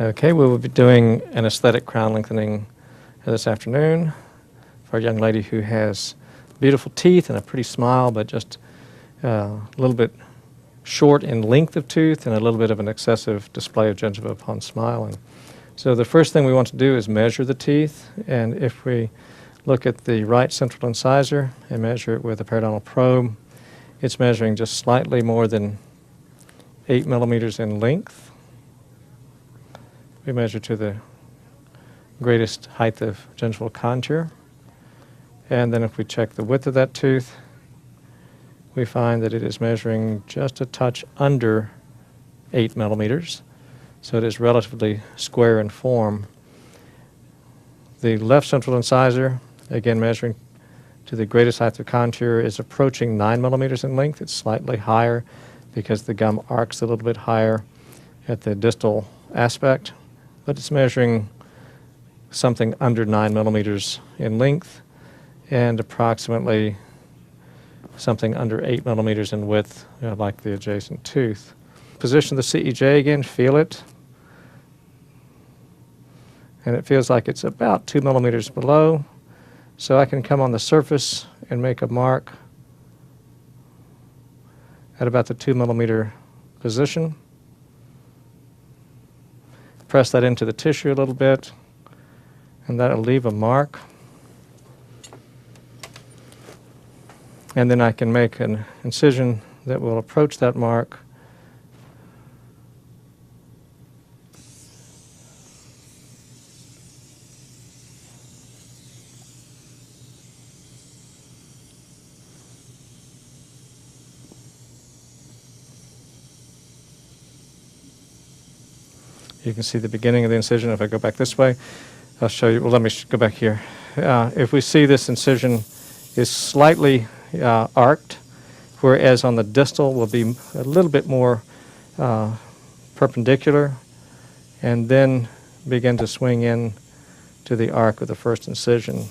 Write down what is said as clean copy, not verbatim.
Okay, we will be doing an aesthetic crown lengthening this afternoon for a young lady who has beautiful teeth and a pretty smile, but just a little bit short in length of tooth and a little bit of an excessive display of gingiva upon smiling. So the first thing we want to do is measure the teeth, and if we look at the right central incisor and measure it with a periodontal probe, it's measuring just slightly more than 8 millimeters in length. We measure to the greatest height of gingival contour. And then if we check the width of that tooth, we find that it is measuring just a touch under 8 millimeters. So it is relatively square in form. The left central incisor, again measuring to the greatest height of contour, is approaching 9 millimeters in length. It's slightly higher because the gum arcs a little bit higher at the distal aspect, but it's measuring something under 9 millimeters in length and approximately something under 8 millimeters in width, like the adjacent tooth. Position the CEJ again, feel it, and it feels like it's about 2 millimeters below, so I can come on the surface and make a mark at about the 2 millimeter position. Press that into the tissue a little bit, and that'll leave a mark. And then I can make an incision that will approach that mark. You can see the beginning of the incision. If I go back this way, I'll show you. Well, let me go back here. If we see this incision is slightly arced, whereas on the distal will be a little bit more perpendicular, and then begin to swing in to the arc of the first incision.